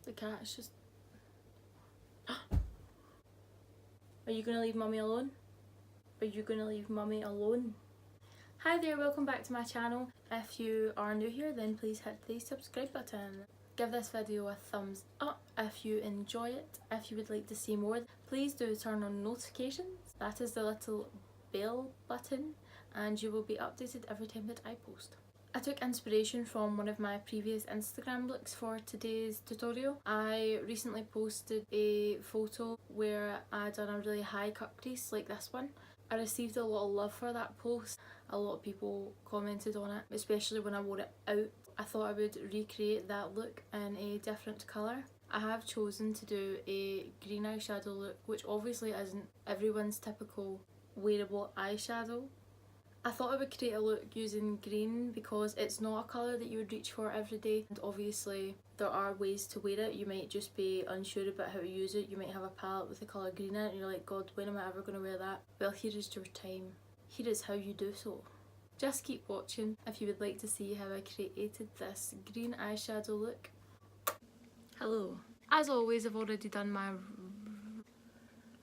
The cat's just... Are you gonna leave mummy alone? Are you gonna leave mummy alone? Hi there, welcome back to my channel. If you are new here, then please hit the subscribe button. Give this video a thumbs up if you enjoy it. If you would like to see more, please do turn on notifications. That is the little bell button, and you will be updated every time that I post. I took inspiration from one of my previous Instagram looks for today's tutorial. I recently posted a photo where I done a really high cut crease like this one. I received a lot of love for that post. A lot of people commented on it, especially when I wore it out. I thought I would recreate that look in a different colour. I have chosen to do a green eyeshadow look, which obviously isn't everyone's typical wearable eyeshadow. I thought I would create a look using green because it's not a colour that you would reach for every day, and obviously there are ways to wear it. You might just be unsure about how to use it. You might have a palette with the colour green in it and you're like, God, when am I ever going to wear that? Well, here is your time. Here is how you do so. Just keep watching if you would like to see how I created this green eyeshadow look. Hello. As always, I've already done my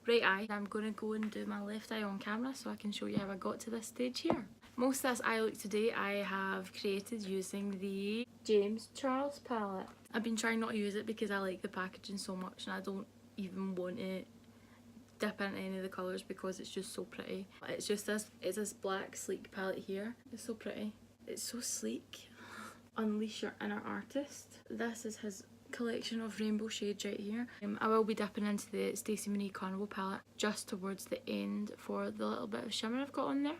right eye. I'm going to go and do my left eye on camera so I can show you how I got to this stage here. Most of this eye look today I have created using the James Charles palette. I've been trying not to use it because I like the packaging so much and I don't even want to dip into any of the colours because it's just so pretty. It's just this, it's this black sleek palette here. It's so pretty. It's so sleek. Unleash your inner artist. This is his collection of rainbow shades right here. I will be dipping into the Stacey Carnival palette just towards the end for the little bit of shimmer I've got on there.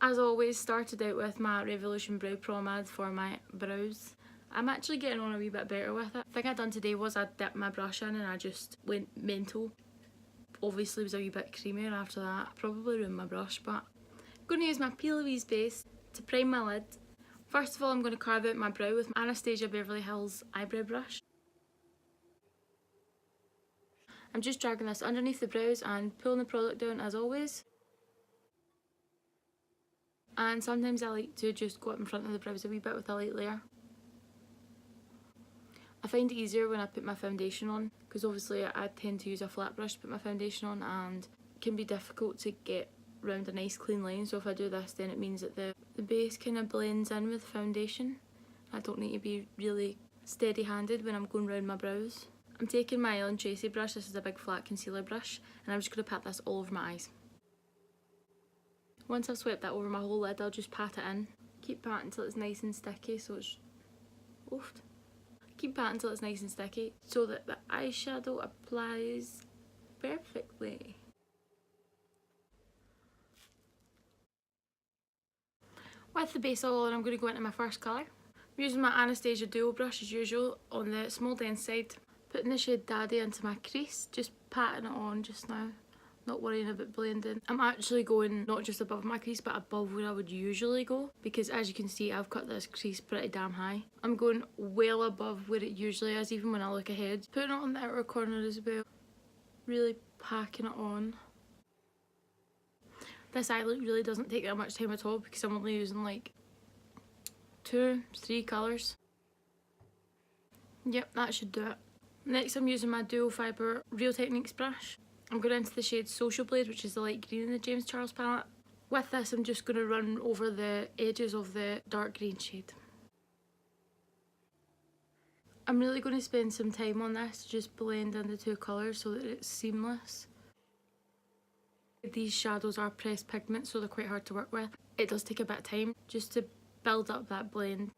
As always, started out with my Revolution Brow Promade for my brows. I'm actually getting on a wee bit better with it. The thing I done today was I dipped my brush in and I just went mental. Obviously it was a wee bit creamier after that. I probably ruined my brush, but I'm going to use my PLouise Base to prime my lid. First of all, I'm going to carve out my brow with my Anastasia Beverly Hills eyebrow brush. I'm just dragging this underneath the brows and pulling the product down as always. And sometimes I like to just go up in front of the brows a wee bit with a light layer. I find it easier when I put my foundation on because obviously I tend to use a flat brush to put my foundation on and it can be difficult to get round a nice clean line. So if I do this, then it means that the base kind of blends in with the foundation. I don't need to be really steady handed when I'm going round my brows. I'm taking my Tracey brush, this is a big flat concealer brush, and I'm just going to pat this all over my eyes. Once I've swept that over my whole lid, I'll just pat it in. Keep patting until it's nice and sticky so it's... Oofed. Keep patting until it's nice and sticky so that the eyeshadow applies perfectly. With the base all on, I'm going to go into my first colour. I'm using my Anastasia Duo brush as usual on the small dense side. Putting the shade Daddy into my crease, just patting it on just now, not worrying about blending. I'm actually going not just above my crease but above where I would usually go because as you can see I've cut this crease pretty damn high. I'm going well above where it usually is even when I look ahead. Putting it on the outer corner as well, really packing it on. This eye look really doesn't take that much time at all because I'm only using like 2-3 colours. Yep, that should do it. Next I'm using my dual fibre Real Techniques brush. I'm going into the shade Social Blade, which is the light green in the James Charles palette. With this I'm just going to run over the edges of the dark green shade. I'm really going to spend some time on this to just blend in the two colours so that it's seamless. These shadows are pressed pigment so they're quite hard to work with. It does take a bit of time just to build up that blend.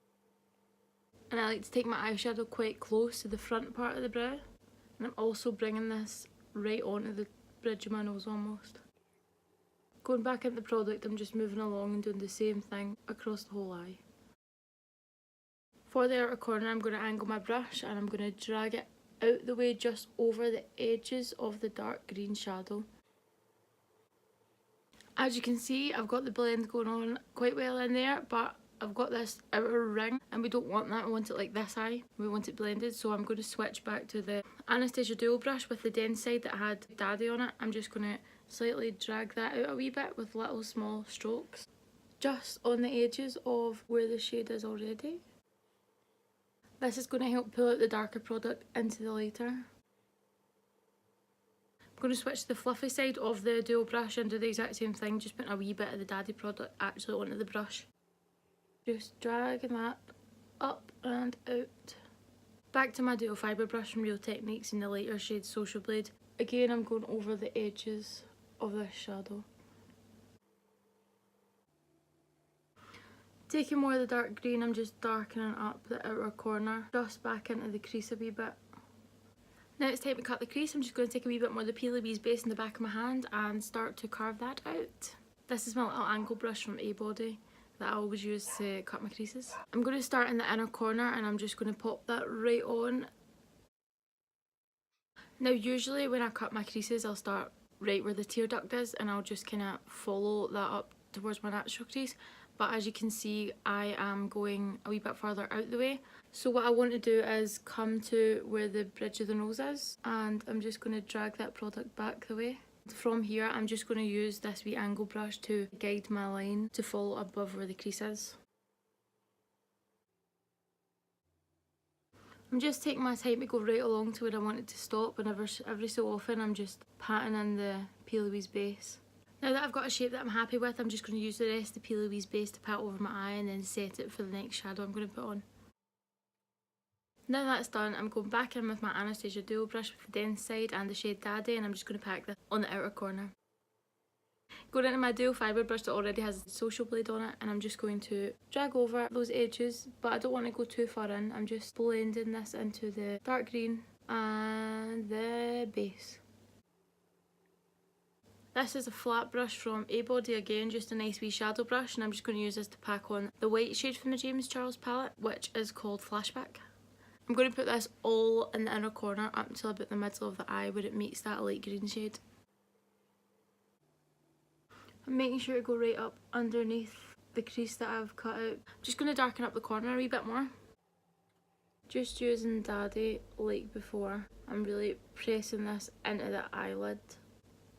And I like to take my eyeshadow quite close to the front part of the brow. And I'm also bringing this right onto the bridge of my nose almost. Going back into the product, I'm just moving along and doing the same thing across the whole eye. For the outer corner, I'm going to angle my brush and I'm going to drag it out the way just over the edges of the dark green shadow. As you can see, I've got the blend going on quite well in there, but I've got this outer ring and we don't want that. We want it like this eye. We want it blended, so I'm going to switch back to the Anastasia Duo brush with the dense side that had Daddy on it. I'm just going to slightly drag that out a wee bit with little small strokes just on the edges of where the shade is already. This is going to help pull out the darker product into the lighter. I'm going to switch the fluffy side of the dual brush and do the exact same thing, just putting a wee bit of the daddy product actually onto the brush. Just dragging that up and out. Back to my dual fibre brush from Real Techniques in the lighter shade Social Blade. Again, I'm going over the edges of this shadow. Taking more of the dark green, I'm just darkening up the outer corner, just back into the crease a wee bit. Now it's time to cut the crease. I'm just going to take a wee bit more of the PLouise Base in the back of my hand and start to carve that out. This is my little angle brush from Abody that I always use to cut my creases. I'm going to start in the inner corner and I'm just going to pop that right on. Now usually when I cut my creases I'll start right where the tear duct is and I'll just kind of follow that up towards my natural crease. But as you can see, I am going a wee bit further out the way. So what I want to do is come to where the bridge of the nose is, and I'm just going to drag that product back the way. From here, I'm just going to use this wee angle brush to guide my line to follow above where the crease is. I'm just taking my time to go right along to where I want it to stop, and every so often I'm just patting in the PLouise Base. Now that I've got a shape that I'm happy with, I'm just going to use the rest of the PLouise Base to pat over my eye and then set it for the next shadow I'm going to put on. Now that's done, I'm going back in with my Anastasia dual brush with the dense side and the shade Daddy, and I'm just going to pack this on the outer corner. Going into my dual fibre brush that already has a Social Blade on it, and I'm just going to drag over those edges, but I don't want to go too far in. I'm just blending this into the dark green and the base. This is a flat brush from Abody, again just a nice wee shadow brush, and I'm just going to use this to pack on the white shade from the James Charles palette, which is called Flashback. I'm going to put this all in the inner corner up until about the middle of the eye where it meets that light green shade. I'm making sure to go right up underneath the crease that I've cut out. I'm just going to darken up the corner a wee bit more. Just using Daddy like before, I'm really pressing this into the eyelid.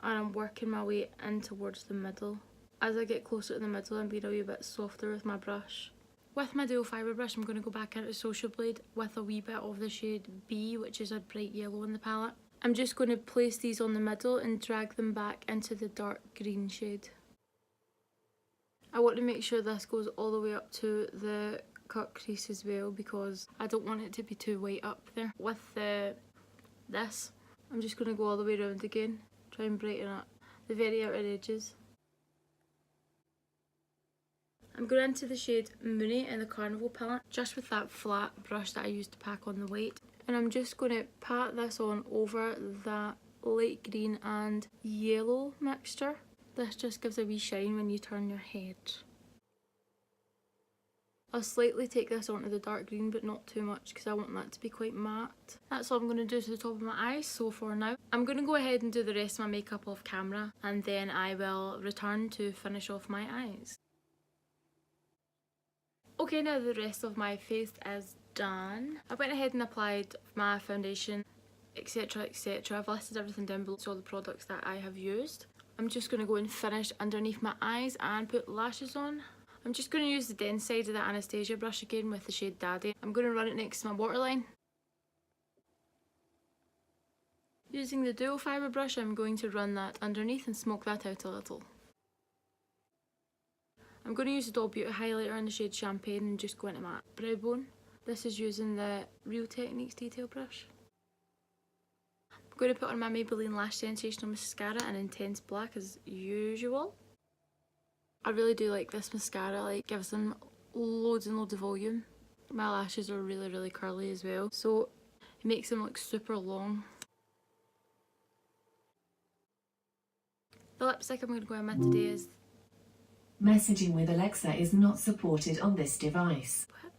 And I'm working my way in towards the middle. As I get closer to the middle, I'm being a wee bit softer with my brush. With my dual fibre brush, I'm going to go back into Social Blade with a wee bit of the shade B, which is a bright yellow in the palette. I'm just going to place these on the middle and drag them back into the dark green shade. I want to make sure this goes all the way up to the cut crease as well, because I don't want it to be too white up there. With this, I'm just going to go all the way around again. Try and brighten up the very outer edges. I'm going into the shade Moony in the Carnival palette, just with that flat brush that I used to pack on the white. And I'm just going to pat this on over that light green and yellow mixture. This just gives a wee shine when you turn your head. I'll slightly take this onto the dark green, but not too much because I want that to be quite matte. That's all I'm going to do to the top of my eyes so for now. I'm going to go ahead and do the rest of my makeup off camera, and then I will return to finish off my eyes. Okay, now the rest of my face is done. I went ahead and applied my foundation, etc, etc. I've listed everything down below, so all the products that I have used. I'm just going to go and finish underneath my eyes and put lashes on. I'm just going to use the dense side of the Anastasia brush again with the shade Daddy. I'm going to run it next to my waterline. Using the dual fibre brush, I'm going to run that underneath and smoke that out a little. I'm going to use the Doll Beauty highlighter in the shade Champagne and just go into my brow bone. This is using the Real Techniques detail brush. I'm going to put on my Maybelline Lash Sensational Mascara in Intense Black as usual. I really do like this mascara, like gives them loads and loads of volume. My lashes are really curly as well, so it makes them look super long. The lipstick I'm going to go in with today is... Messaging with Alexa is not supported on this device. What?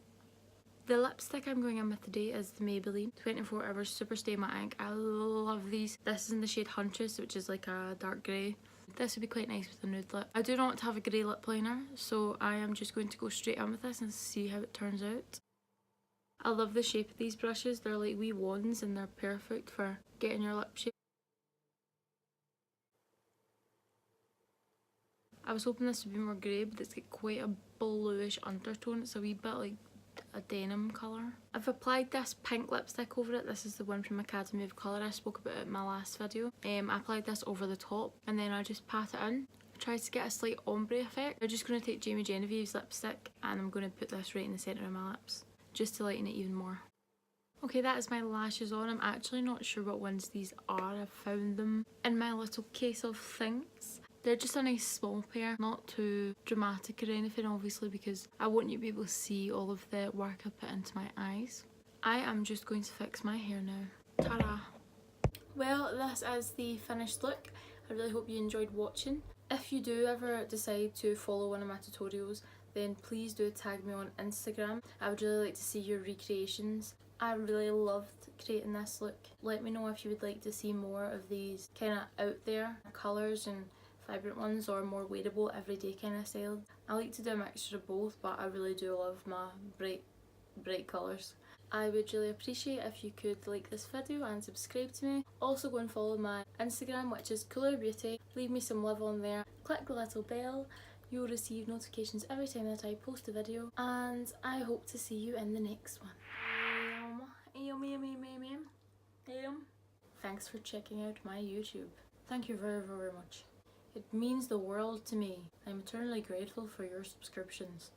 The lipstick I'm going in with today is the Maybelline 24 Hours Super Stay Matte Ink. I love these. This is in the shade Huntress, which is like a dark grey. This would be quite nice with a nude lip. I do not have a grey lip liner, so I am just going to go straight in with this and see how it turns out. I love the shape of these brushes. They're like wee wands and they're perfect for getting your lip shape. I was hoping this would be more grey, but it's got quite a bluish undertone. It's a wee bit like a denim colour. I've applied this pink lipstick over it. This is the one from Academy of Colour. I spoke about it in my last video. I applied this over the top and then I just pat it in. Try to get a slight ombre effect. I'm just going to take Jamie Genevieve's lipstick and I'm going to put this right in the centre of my lips just to lighten it even more. Okay, that is my lashes on. I'm actually not sure what ones these are. I've found them in my little case of things. They're just a nice small pair, not too dramatic or anything obviously because I want you to be able to see all of the work I put into my eyes. I am just going to fix my hair now. Ta-da! Well, this is the finished look. I really hope you enjoyed watching. If you do ever decide to follow one of my tutorials, then please do tag me on Instagram. I would really like to see your recreations. I really loved creating this look. Let me know if you would like to see more of these kind of out there colours and vibrant ones or more wearable everyday kind of style. I like to do a mixture of both, but I really do love my bright colours. I would really appreciate if you could like this video and subscribe to me. Also go and follow my Instagram, which is Cooler Beauty. Leave me some love on there. Click the little bell. You'll receive notifications every time that I post a video. And I hope to see you in the next one. Thanks for checking out my YouTube. Thank you very, very much. It means the world to me. I'm eternally grateful for your subscriptions.